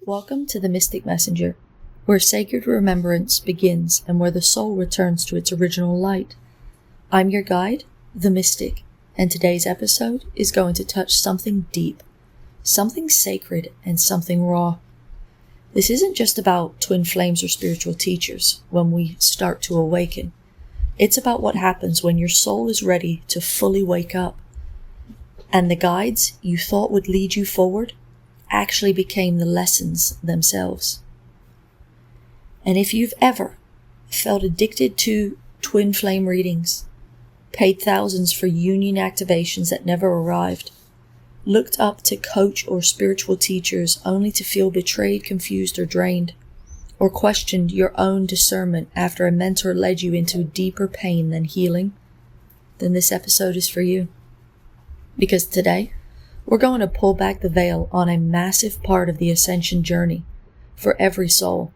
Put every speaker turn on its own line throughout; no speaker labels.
Welcome to the Mystic Messenger, where sacred remembrance begins and where the soul returns to its original light. I'm your guide, the Mystic, and today's episode is going to touch something deep, something sacred, and something raw. This isn't just about twin flames or spiritual teachers when we start to awaken. It's about what happens when your soul is ready to fully wake up, and the guides you thought would lead you forward actually became the lessons themselves. And if you've ever felt addicted to twin flame readings, paid thousands for union activations that never arrived, looked up to coach or spiritual teachers only to feel betrayed, confused, or drained, or questioned your own discernment after a mentor led you into deeper pain than healing, then this episode is for you. Because today, we're going to pull back the veil on a massive part of the ascension journey for every soul,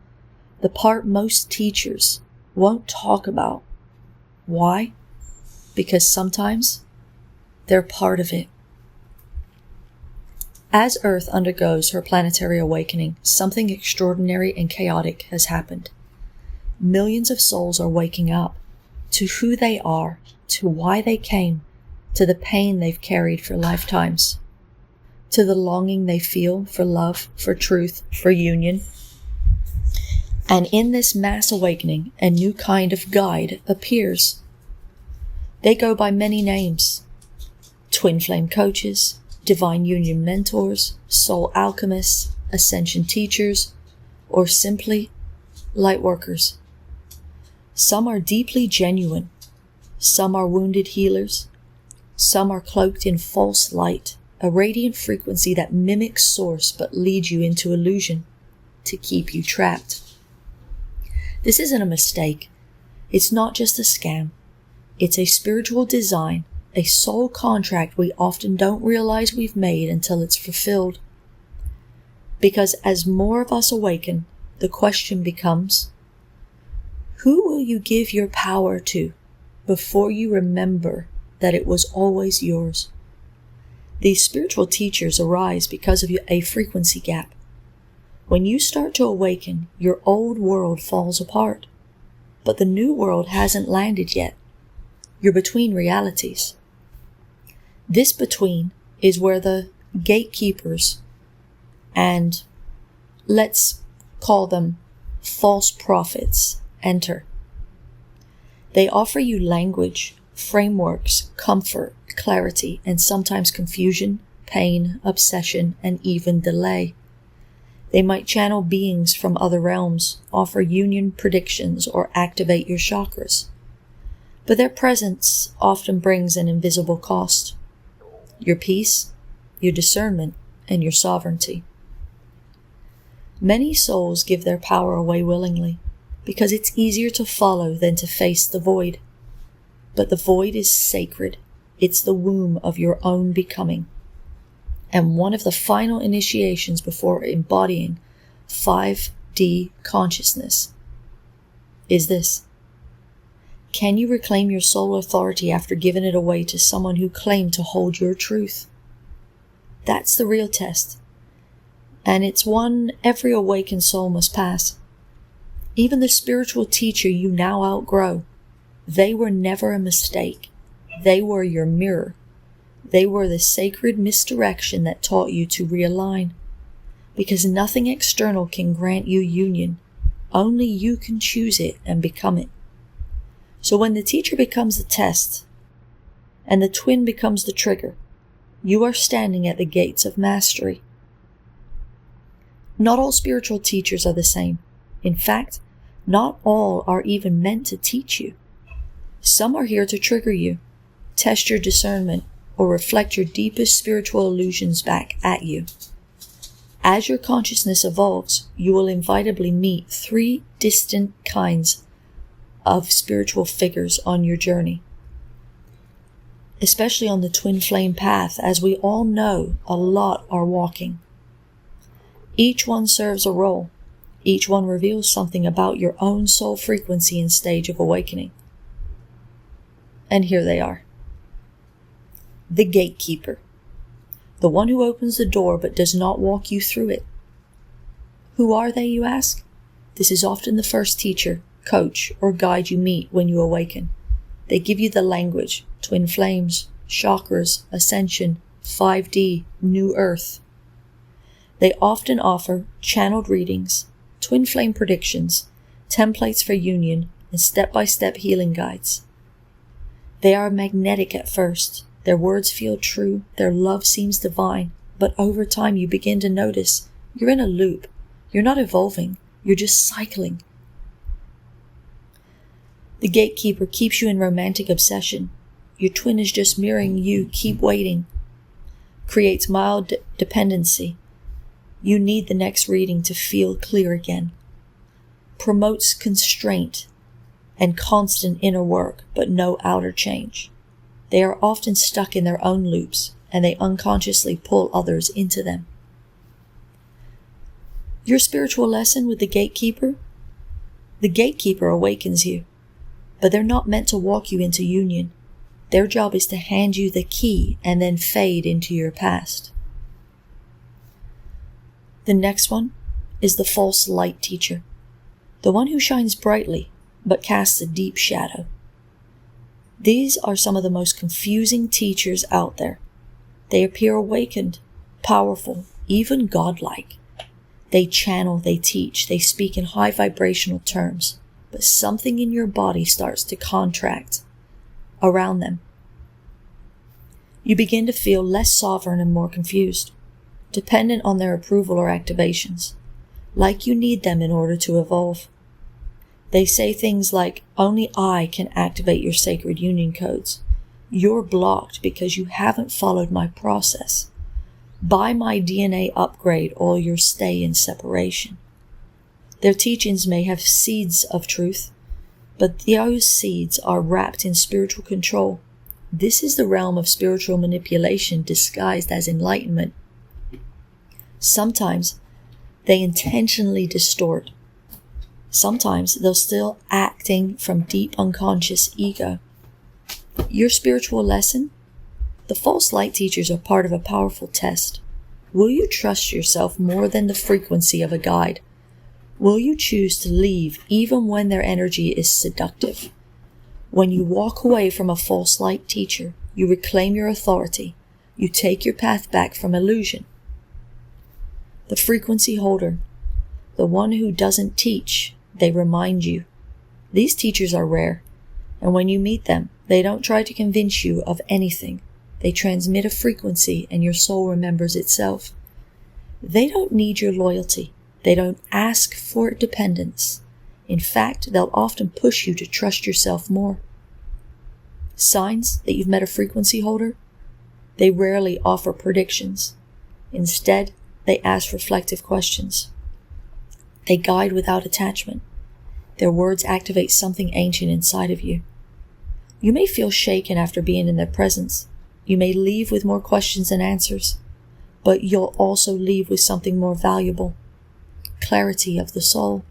the part most teachers won't talk about. Why? Because sometimes they're part of it. As Earth undergoes her planetary awakening, something extraordinary and chaotic has happened. Millions of souls are waking up to who they are, to why they came, to the pain they've carried for lifetimes, to the longing they feel for love, for truth, for union. And in this mass awakening, a new kind of guide appears. They go by many names: twin flame coaches, divine union mentors, soul alchemists, ascension teachers, or simply light workers. Some are deeply genuine. Some are wounded healers. Some are cloaked in false light, a radiant frequency that mimics source but leads you into illusion to keep you trapped. This isn't a mistake. It's not just a scam. It's a spiritual design, a soul contract we often don't realize we've made until it's fulfilled. Because as more of us awaken, the question becomes, who will you give your power to before you remember that it was always yours? These spiritual teachers arise because of a frequency gap. When you start to awaken, your old world falls apart, but the new world hasn't landed yet. You're between realities. This between is where the gatekeepers, and let's call them false prophets, enter. They offer you language, frameworks, comfort, clarity, and sometimes confusion, pain, obsession, and even delay. They might channel beings from other realms, offer union predictions, or activate your chakras. But their presence often brings an invisible cost: your peace, your discernment, and your sovereignty. Many souls give their power away willingly, because it's easier to follow than to face the void. But the void is sacred. It's the womb of your own becoming. And one of the final initiations before embodying 5D consciousness is this: can you reclaim your soul authority after giving it away to someone who claimed to hold your truth? That's the real test. And it's one every awakened soul must pass. Even the spiritual teacher you now outgrow, they were never a mistake. They were your mirror. They were the sacred misdirection that taught you to realign. Because nothing external can grant you union. Only you can choose it and become it. So when the teacher becomes the test, and the twin becomes the trigger, you are standing at the gates of mastery. Not all spiritual teachers are the same. In fact, not all are even meant to teach you. Some are here to trigger you, test your discernment, or reflect your deepest spiritual illusions back at you. As your consciousness evolves, you will inevitably meet 3 distinct kinds of spiritual figures on your journey. Especially on the twin flame path, as we all know, a lot are walking. Each one serves a role. Each one reveals something about your own soul frequency and stage of awakening. And here they are. The gatekeeper. The one who opens the door but does not walk you through it. Who are they, you ask? This is often the first teacher, coach, or guide you meet when you awaken. They give you the language, twin flames, chakras, ascension, 5D, new earth. They often offer channeled readings, twin flame predictions, templates for union, and step-by-step healing guides. They are magnetic at first. Their words feel true. Their love seems divine. But over time you begin to notice you're in a loop. You're not evolving. You're just cycling. The gatekeeper keeps you in romantic obsession. Your twin is just mirroring you. Keep waiting. Creates mild dependency. You need the next reading to feel clear again. Promotes constraint and constant inner work, but no outer change. They are often stuck in their own loops, and they unconsciously pull others into them. Your spiritual lesson with the gatekeeper? The gatekeeper awakens you, but they're not meant to walk you into union. Their job is to hand you the key and then fade into your past. The next one is the false light teacher, the one who shines brightly but casts a deep shadow. These are some of the most confusing teachers out there. They appear awakened, powerful, even godlike. They channel, they teach, they speak in high vibrational terms, but something in your body starts to contract around them. You begin to feel less sovereign and more confused, dependent on their approval or activations, like you need them in order to evolve. They say things like, only I can activate your sacred union codes. You're blocked because you haven't followed my process. Buy my DNA upgrade or you'll stay in separation. Their teachings may have seeds of truth, but those seeds are wrapped in spiritual control. This is the realm of spiritual manipulation disguised as enlightenment. Sometimes they intentionally distort. Sometimes they're still acting from deep unconscious ego. Your spiritual lesson? The false light teachers are part of a powerful test. Will you trust yourself more than the frequency of a guide? Will you choose to leave even when their energy is seductive? When you walk away from a false light teacher, you reclaim your authority. You take your path back from illusion. The frequency holder, the one who doesn't teach, they remind you. These teachers are rare, and when you meet them, they don't try to convince you of anything. They transmit a frequency and your soul remembers itself. They don't need your loyalty. They don't ask for dependence. In fact, they'll often push you to trust yourself more. Signs that you've met a frequency holder? They rarely offer predictions. Instead, they ask reflective questions. They guide without attachment. Their words activate something ancient inside of you. You may feel shaken after being in their presence. You may leave with more questions than answers, but you'll also leave with something more valuable: clarity of the soul.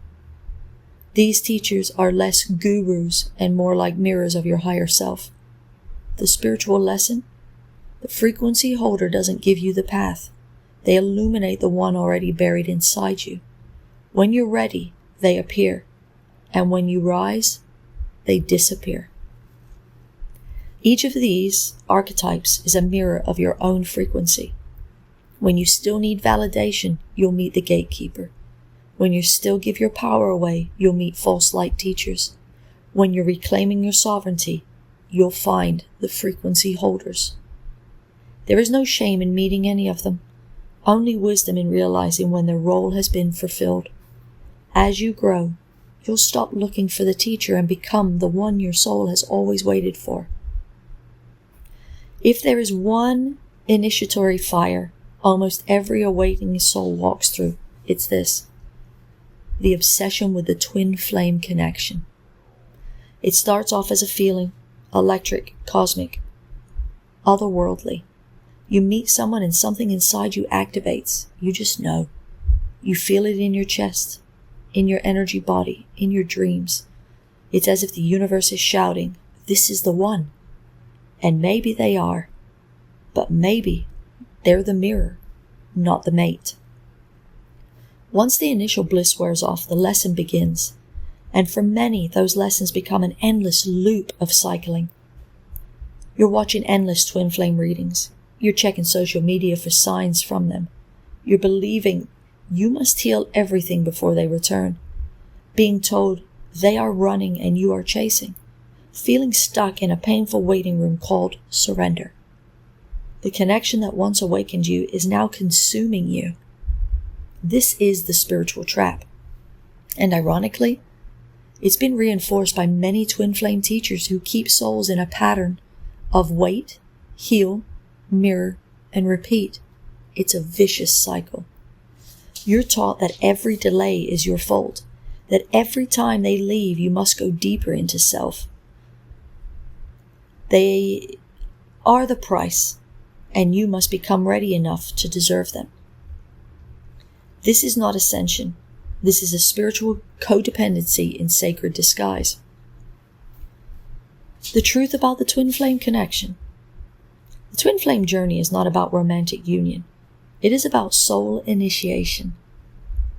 These teachers are less gurus and more like mirrors of your higher self. The spiritual lesson? The frequency holder doesn't give you the path. They illuminate the one already buried inside you. When you're ready, they appear, and when you rise, they disappear. Each of these archetypes is a mirror of your own frequency. When you still need validation, you'll meet the gatekeeper. When you still give your power away, you'll meet false light teachers. When you're reclaiming your sovereignty, you'll find the frequency holders. There is no shame in meeting any of them, only wisdom in realizing when their role has been fulfilled. As you grow, you'll stop looking for the teacher and become the one your soul has always waited for. If there is one initiatory fire almost every awakening soul walks through, it's this: the obsession with the twin flame connection. It starts off as a feeling, electric, cosmic, otherworldly. You meet someone and something inside you activates. You just know. You feel it in your chest, in your energy body, in your dreams. It's as if the universe is shouting, "This is the one." And maybe they are, but maybe they're the mirror, not the mate. Once the initial bliss wears off, the lesson begins. And for many, those lessons become an endless loop of cycling. You're watching endless twin flame readings. You're checking social media for signs from them. You're believing you must heal everything before they return. Being told they are running and you are chasing. Feeling stuck in a painful waiting room called surrender. The connection that once awakened you is now consuming you. This is the spiritual trap. And ironically, it's been reinforced by many twin flame teachers who keep souls in a pattern of wait, heal, mirror, and repeat. It's a vicious cycle. You're taught that every delay is your fault, that every time they leave, you must go deeper into self. They are the price, and you must become ready enough to deserve them. This is not ascension. This is a spiritual codependency in sacred disguise. The truth about the twin flame connection. The twin flame journey is not about romantic union. It is about soul initiation.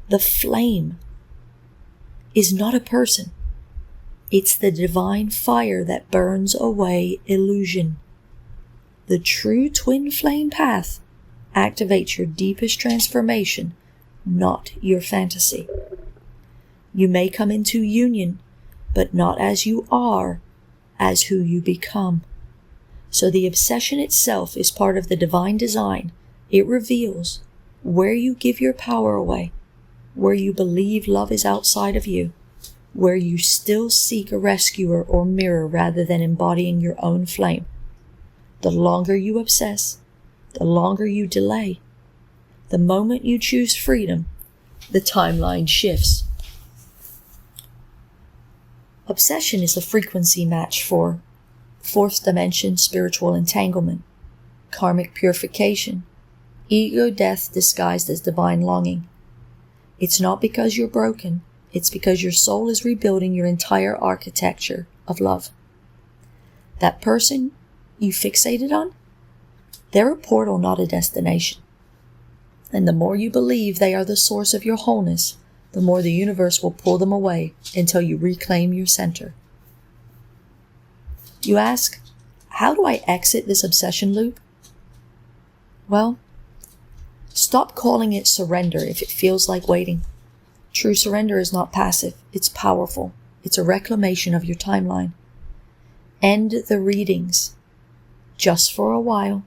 The flame is not a person. It's the divine fire that burns away illusion. The true twin flame path activates your deepest transformation, not your fantasy. You may come into union, but not as you are, as who you become. So the obsession itself is part of the divine design. It reveals where you give your power away, where you believe love is outside of you, where you still seek a rescuer or mirror rather than embodying your own flame. The longer you obsess, the longer you delay. The moment you choose freedom, the timeline shifts. Obsession is a frequency match for fourth dimension spiritual entanglement, karmic purification, ego death disguised as divine longing. It's not because you're broken, it's because your soul is rebuilding your entire architecture of love. That person you fixated on, they're a portal, not a destination. And the more you believe they are the source of your wholeness, the more the universe will pull them away until you reclaim your center. You ask, how do I exit this obsession loop? Well, stop calling it surrender if it feels like waiting. True surrender is not passive, it's powerful. It's a reclamation of your timeline. End the readings. Just for a while.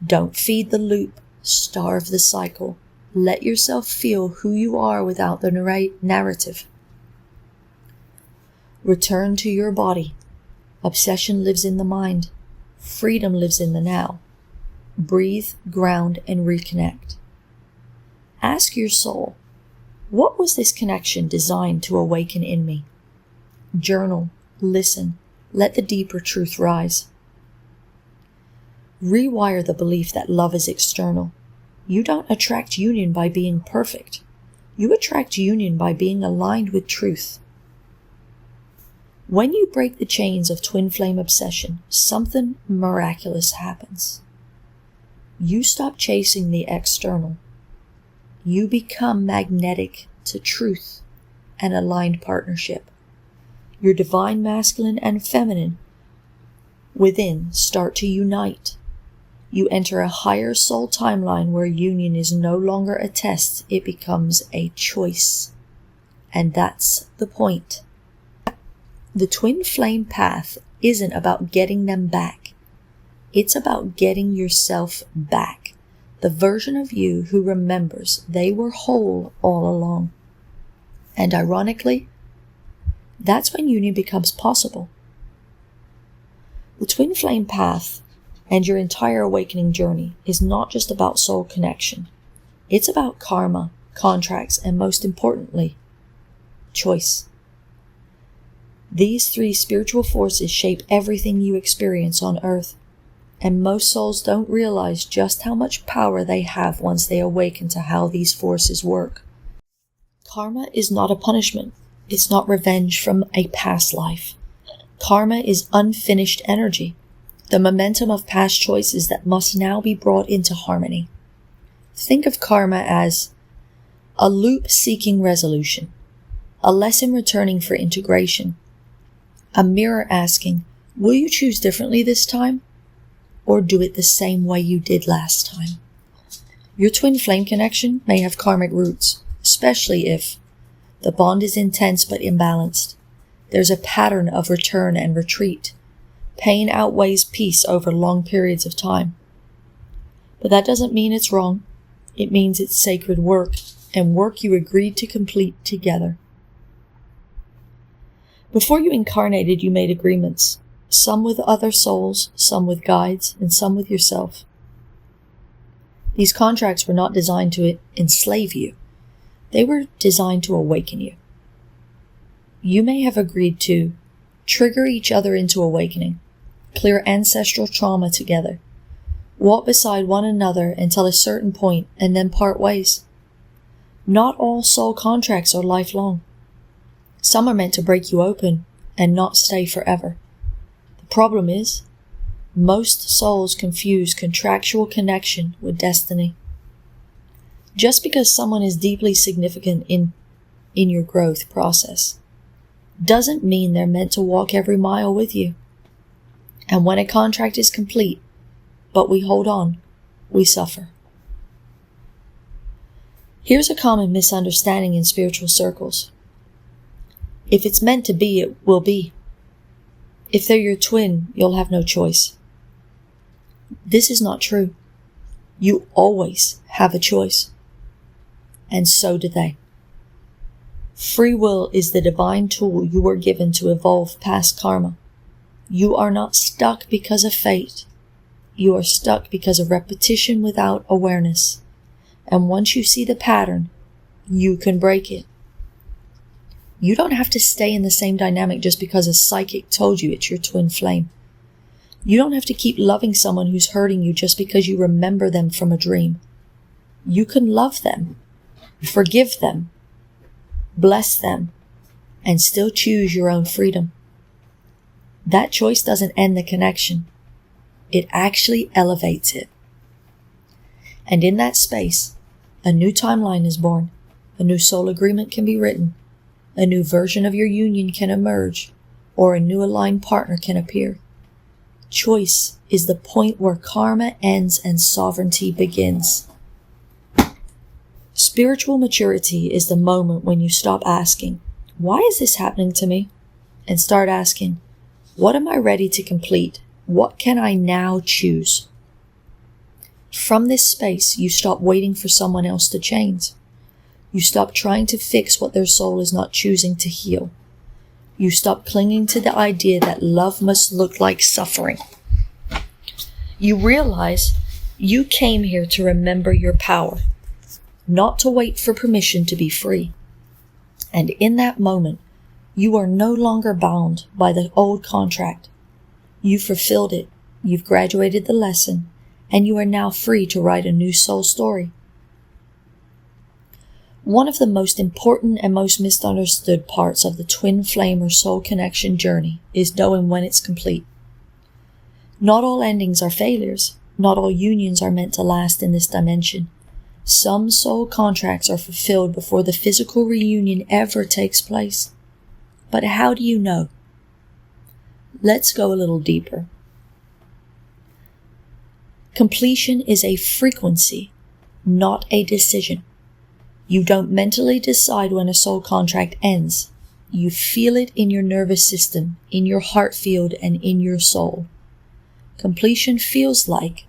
Don't feed the loop. Starve the cycle. Let yourself feel who you are without the narrative. Return to your body. Obsession lives in the mind. Freedom lives in the now. Breathe, ground, and reconnect. Ask your soul, what was this connection designed to awaken in me? Journal, listen, let the deeper truth rise. Rewire the belief that love is external. You don't attract union by being perfect. You attract union by being aligned with truth. When you break the chains of twin flame obsession, something miraculous happens. You stop chasing the external. You become magnetic to truth and aligned partnership. Your divine masculine and feminine within start to unite. You enter a higher soul timeline where union is no longer a test, it becomes a choice. And that's the point. The twin flame path isn't about getting them back. It's about getting yourself back. The version of you who remembers they were whole all along. And ironically, that's when union becomes possible. The twin flame path and your entire awakening journey is not just about soul connection. It's about karma, contracts, and most importantly, choice. These three spiritual forces shape everything you experience on earth, and most souls don't realize just how much power they have once they awaken to how these forces work. Karma is not a punishment. It's not revenge from a past life. Karma is unfinished energy, the momentum of past choices that must now be brought into harmony. Think of karma as a loop seeking resolution, a lesson returning for integration, a mirror asking, will you choose differently this time, or do it the same way you did last time? Your twin flame connection may have karmic roots, especially if the bond is intense but imbalanced. There's a pattern of return and retreat. Pain outweighs peace over long periods of time. But that doesn't mean it's wrong. It means it's sacred work, and work you agreed to complete together. Before you incarnated, you made agreements, some with other souls, some with guides, and some with yourself. These contracts were not designed to enslave you. They were designed to awaken you. You may have agreed to trigger each other into awakening, clear ancestral trauma together, walk beside one another until a certain point, and then part ways. Not all soul contracts are lifelong. Some are meant to break you open and not stay forever. The problem is, most souls confuse contractual connection with destiny. Just because someone is deeply significant in your growth process doesn't mean they're meant to walk every mile with you. And when a contract is complete, but we hold on, we suffer. Here's a common misunderstanding in spiritual circles. If it's meant to be, it will be. If they're your twin, you'll have no choice. This is not true. You always have a choice. And so do they. Free will is the divine tool you were given to evolve past karma. You are not stuck because of fate. You are stuck because of repetition without awareness. And once you see the pattern, you can break it. You don't have to stay in the same dynamic just because a psychic told you it's your twin flame. You don't have to keep loving someone who's hurting you just because you remember them from a dream. You can love them, forgive them, bless them, and still choose your own freedom. That choice doesn't end the connection. It actually elevates it. And in that space, a new timeline is born. A new soul agreement can be written. A new version of your union can emerge, or a new aligned partner can appear. Choice is the point where karma ends and sovereignty begins. Spiritual maturity is the moment when you stop asking, why is this happening to me? And start asking, what am I ready to complete? What can I now choose? From this space, you stop waiting for someone else to change. You stop trying to fix what their soul is not choosing to heal. You stop clinging to the idea that love must look like suffering. You realize you came here to remember your power, not to wait for permission to be free. And in that moment, you are no longer bound by the old contract. You fulfilled it, you've graduated the lesson, and you are now free to write a new soul story. One of the most important and most misunderstood parts of the twin flame or soul connection journey is knowing when it's complete. Not all endings are failures. Not all unions are meant to last in this dimension. Some soul contracts are fulfilled before the physical reunion ever takes place. But how do you know? Let's go a little deeper. Completion is a frequency, not a decision. You don't mentally decide when a soul contract ends. You feel it in your nervous system, in your heart field, and in your soul. Completion feels like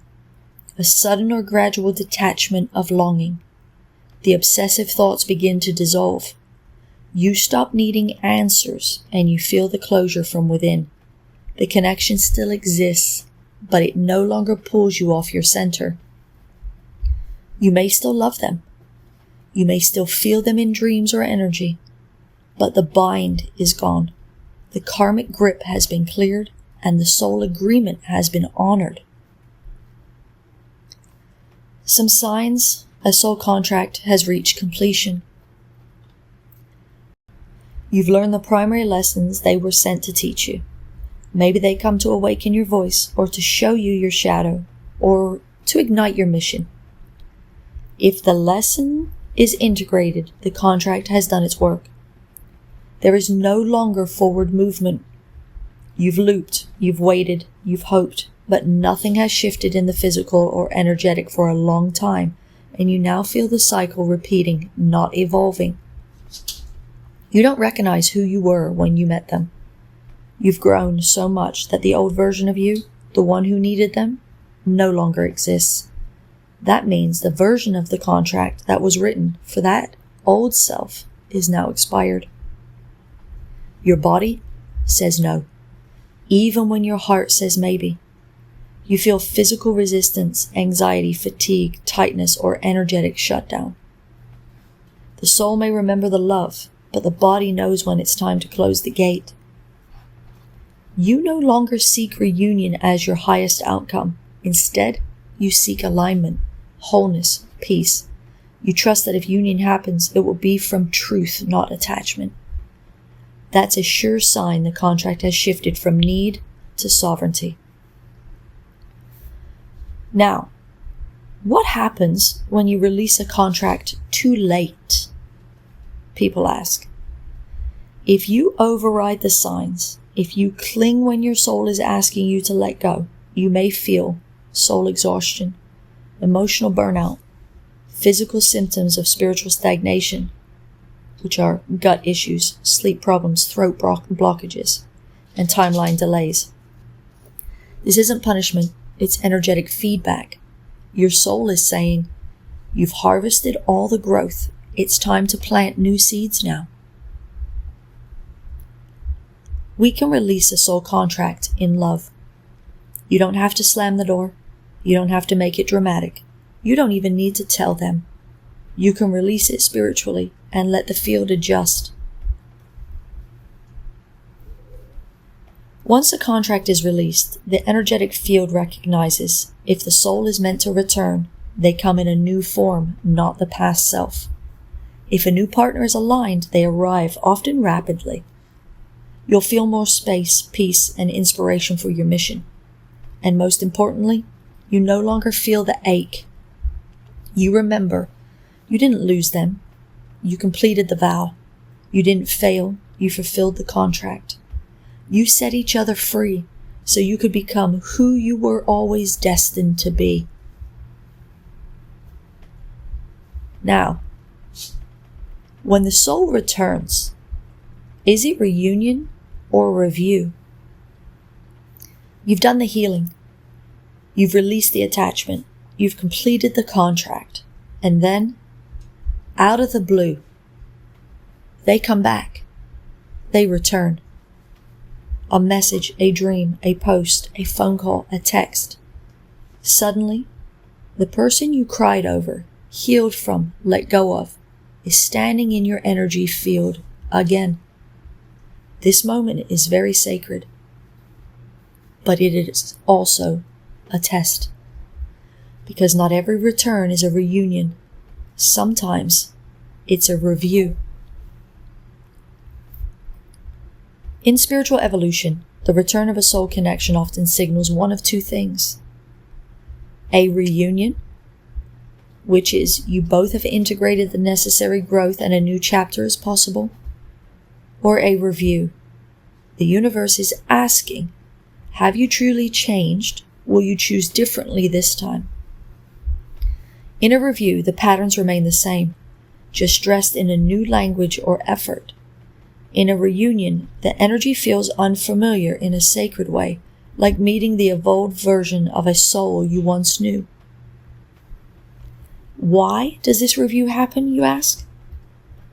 a sudden or gradual detachment of longing. The obsessive thoughts begin to dissolve. You stop needing answers, and you feel the closure from within. The connection still exists, but it no longer pulls you off your center. You may still love them. You may still feel them in dreams or energy, but the bind is gone. The karmic grip has been cleared, and the soul agreement has been honored. Some signs a soul contract has reached completion. You've learned the primary lessons they were sent to teach you. Maybe they come to awaken your voice, or to show you your shadow, or to ignite your mission. If the lesson is integrated, the contract has done its work. There is no longer forward movement. You've looped, you've waited, you've hoped, but nothing has shifted in the physical or energetic for a long time, and you now feel the cycle repeating, not evolving. You don't recognize who you were when you met them. You've grown so much that the old version of you, the one who needed them, no longer exists. That means the version of the contract that was written for that old self is now expired. Your body says no, even when your heart says maybe. You feel physical resistance, anxiety, fatigue, tightness, or energetic shutdown. The soul may remember the love, but the body knows when it's time to close the gate. You no longer seek reunion as your highest outcome. Instead, you seek alignment, wholeness, peace. You trust that if union happens, it will be from truth, not attachment. That's a sure sign the contract has shifted from need to sovereignty. Now, what happens when you release a contract too late? People ask. If you override the signs, if you cling when your soul is asking you to let go, you may feel soul exhaustion, emotional burnout, physical symptoms of spiritual stagnation, which are gut issues, sleep problems, throat blockages, and timeline delays. This isn't punishment, it's energetic feedback. Your soul is saying, you've harvested all the growth. It's time to plant new seeds now. We can release a soul contract in love. You don't have to slam the door. You don't have to make it dramatic. You don't even need to tell them. You can release it spiritually and let the field adjust. Once a contract is released, the energetic field recognizes if the soul is meant to return, they come in a new form, not the past self. If a new partner is aligned, they arrive, often rapidly. You'll feel more space, peace, and inspiration for your mission. And most importantly, you no longer feel the ache. You remember, you didn't lose them. You completed the vow. You didn't fail. You fulfilled the contract. You set each other free so you could become who you were always destined to be. Now, when the soul returns, is it reunion or review? You've done the healing. You've released the attachment. You've completed the contract. And then, out of the blue, they come back. They return. A message, a dream, a post, a phone call, a text. Suddenly, the person you cried over, healed from, let go of, is standing in your energy field again. This moment is very sacred, but it is also a test, because not every return is a reunion. Sometimes it's a review. In spiritual evolution, the return of a soul connection often signals one of two things. A reunion, which is you both have integrated the necessary growth and a new chapter is possible, or a review. The universe is asking, have you truly changed? Will you choose differently this time? In a review, the patterns remain the same, just dressed in a new language or effort. In a reunion, the energy feels unfamiliar in a sacred way, like meeting the evolved version of a soul you once knew. Why does this review happen, you ask?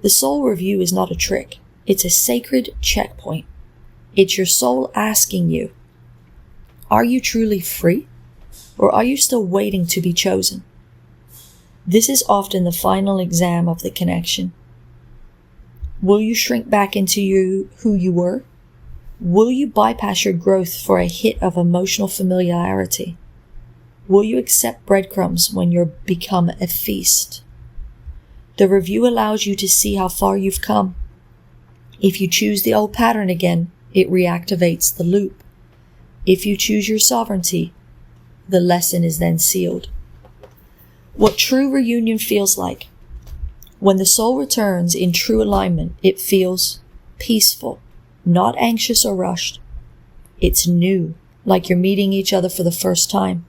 The soul review is not a trick. It's a sacred checkpoint. It's your soul asking you, are you truly free? Or are you still waiting to be chosen? This is often the final exam of the connection. Will you shrink back into who you were? Will you bypass your growth for a hit of emotional familiarity? Will you accept breadcrumbs when you're become a feast? The review allows you to see how far you've come. If you choose the old pattern again, it reactivates the loop. If you choose your sovereignty, the lesson is then sealed. What true reunion feels like. When the soul returns in true alignment, it feels peaceful, not anxious or rushed. It's new, like you're meeting each other for the first time.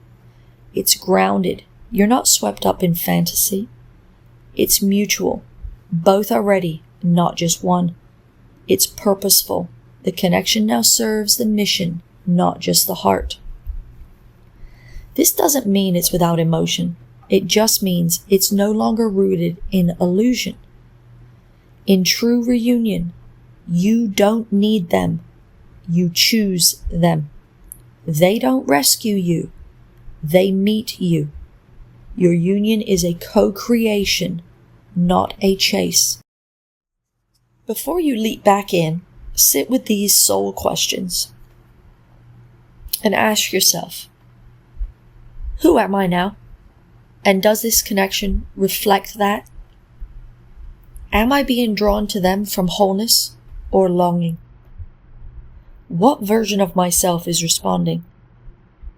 It's grounded. You're not swept up in fantasy. It's mutual. Both are ready, not just one. It's purposeful. The connection now serves the mission, not just the heart. This doesn't mean it's without emotion. It just means it's no longer rooted in illusion. In true reunion, you don't need them. You choose them. They don't rescue you. They meet you. Your union is a co-creation, not a chase. Before you leap back in, sit with these soul questions and ask yourself, who am I now? And does this connection reflect that? Am I being drawn to them from wholeness or longing? What version of myself is responding?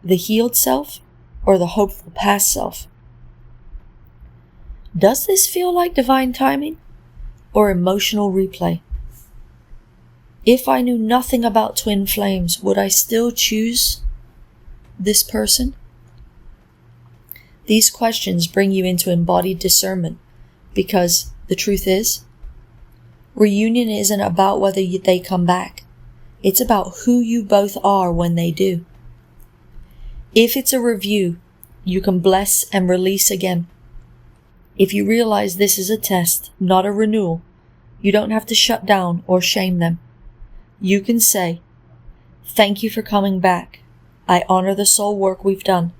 The healed self or the hopeful past self? Does this feel like divine timing or emotional replay? If I knew nothing about twin flames, would I still choose this person? These questions bring you into embodied discernment because the truth is, reunion isn't about whether they come back. It's about who you both are when they do. If it's a review, you can bless and release again. If you realize this is a test, not a renewal, you don't have to shut down or shame them. You can say, thank you for coming back. I honor the soul work we've done.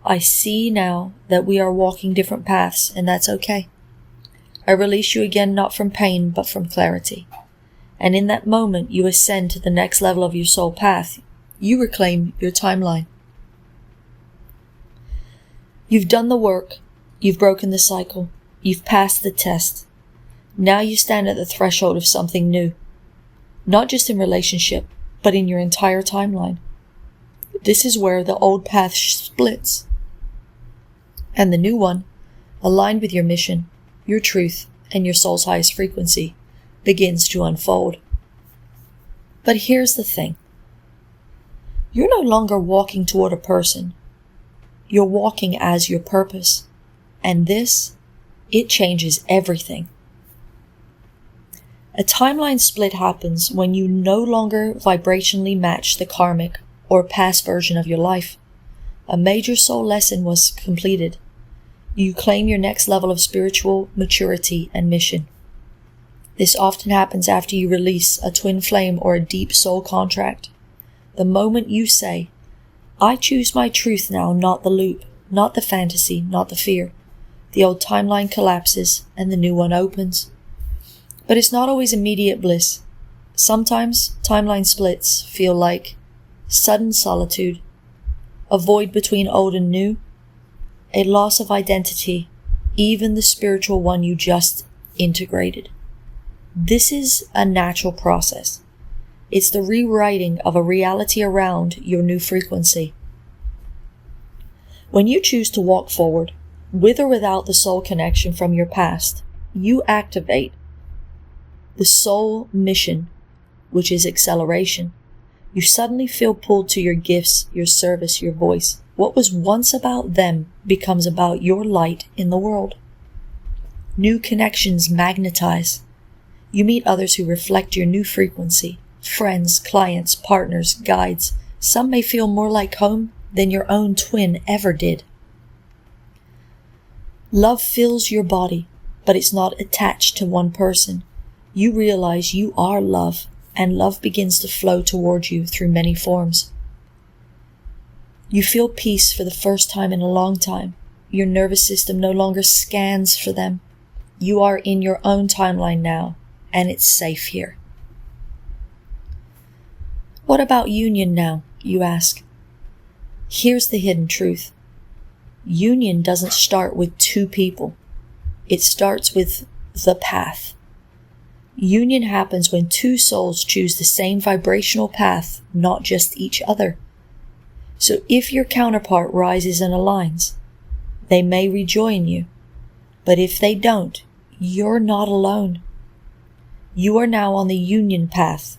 I see now that we are walking different paths, and that's okay. I release you again, not from pain, but from clarity. And in that moment, you ascend to the next level of your soul path. You reclaim your timeline. You've done the work. You've broken the cycle. You've passed the test. Now you stand at the threshold of something new. Not just in relationship, but in your entire timeline. This is where the old path splits. And the new one, aligned with your mission, your truth, and your soul's highest frequency, begins to unfold. But here's the thing. You're no longer walking toward a person. You're walking as your purpose. And this, it changes everything. A timeline split happens when you no longer vibrationally match the karmic or past version of your life. A major soul lesson was completed. You claim your next level of spiritual maturity and mission. This often happens after you release a twin flame or a deep soul contract. The moment you say, I choose my truth now, not the loop, not the fantasy, not the fear, the old timeline collapses and the new one opens. But it's not always immediate bliss. Sometimes timeline splits feel like sudden solitude, a void between old and new, a loss of identity, even the spiritual one you just integrated. This is a natural process. It's the rewriting of a reality around your new frequency. When you choose to walk forward, with or without the soul connection from your past, you activate the soul mission, which is acceleration. You suddenly feel pulled to your gifts, your service, your voice. What was once about them becomes about your light in the world. New connections magnetize. You meet others who reflect your new frequency. Friends, clients, partners, guides. Some may feel more like home than your own twin ever did. Love fills your body, but it's not attached to one person. You realize you are love, and love begins to flow towards you through many forms. You feel peace for the first time in a long time. Your nervous system no longer scans for them. You are in your own timeline now, and it's safe here. What about union now, you ask? Here's the hidden truth. Union doesn't start with two people. It starts with the path. Union happens when two souls choose the same vibrational path, not just each other. So if your counterpart rises and aligns, they may rejoin you. But if they don't, You're not alone. You are now on the union path,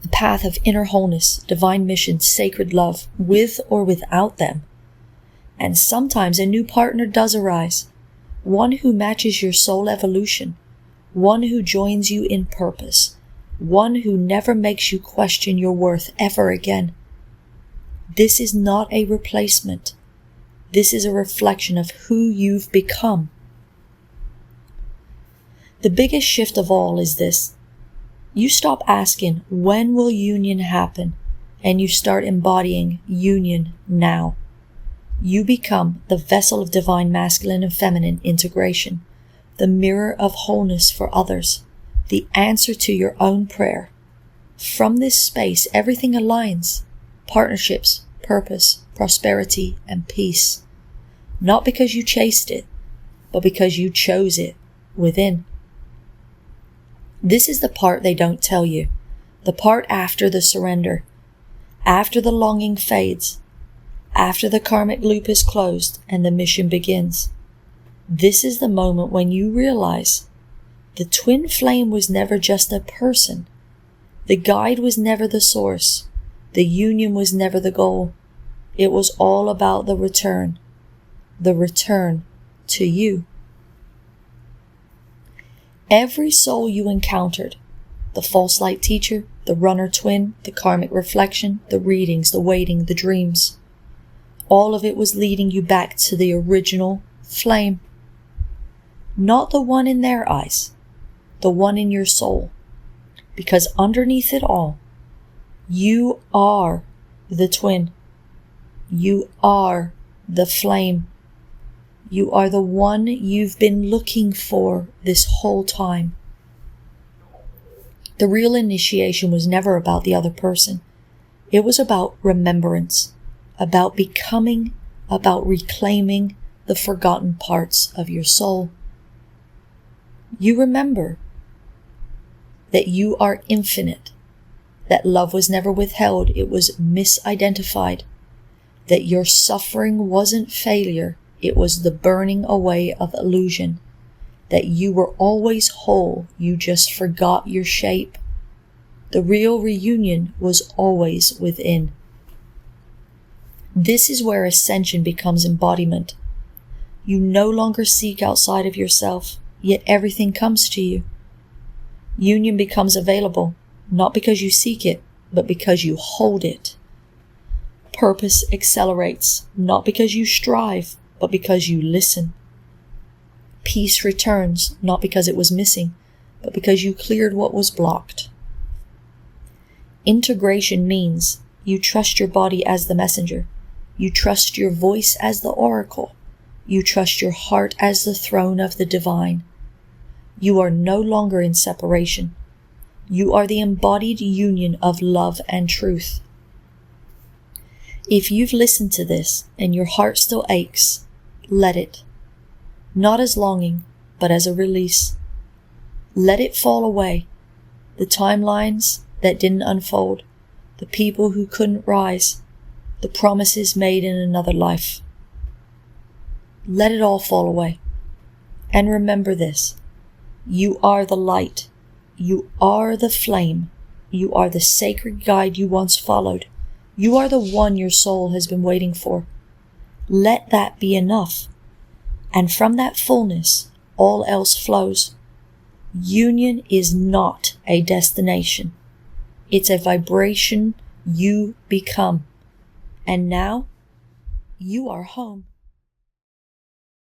the path of inner wholeness, divine mission, sacred love, with or without them. And sometimes a new partner does arise, one who matches your soul evolution, one who joins you in purpose, one who never makes you question your worth ever again. This is not a replacement. This is a reflection of who you've become. The biggest shift of all is this. You stop asking, when will union happen? And you start embodying union now. You become the vessel of divine masculine and feminine integration, the mirror of wholeness for others, the answer to your own prayer. From this space, everything aligns. Partnerships, purpose, prosperity, and peace. Not because you chased it, but because you chose it within. This is the part they don't tell you, the part after the surrender, after the longing fades, after the karmic loop is closed and the mission begins. This is the moment when you realize the twin flame was never just a person. The guide was never the source. The union was never the goal. It was all about the return to you. Every soul you encountered, the false light teacher, the runner twin, the karmic reflection, the readings, the waiting, the dreams, all of it was leading you back to the original flame. Not the one in their eyes, the one in your soul. Because underneath it all, you are the twin. You are the flame. You are the one you've been looking for this whole time. The real initiation was never about the other person. It was about remembrance, about becoming, about reclaiming the forgotten parts of your soul. You remember that you are infinite, that love was never withheld, it was misidentified, that your suffering wasn't failure, it was the burning away of illusion, that you were always whole, you just forgot your shape. The real reunion was always within. This is where ascension becomes embodiment. You no longer seek outside of yourself, yet everything comes to you. Union becomes available, not because you seek it, but because you hold it. Purpose accelerates, not because you strive, but because you listen. Peace returns, not because it was missing, but because you cleared what was blocked. Integration means you trust your body as the messenger. You trust your voice as the oracle. You trust your heart as the throne of the divine. You are no longer in separation. You are the embodied union of love and truth. If you've listened to this and your heart still aches, let it. Not as longing, but as a release. Let it fall away. The timelines that didn't unfold, the people who couldn't rise, the promises made in another life. Let it all fall away. And remember this. You are the light. You are the flame. You are the sacred guide you once followed. You are the one your soul has been waiting for. Let that be enough. And from that fullness, all else flows. Union is not a destination. It's a vibration you become. And now, you are home.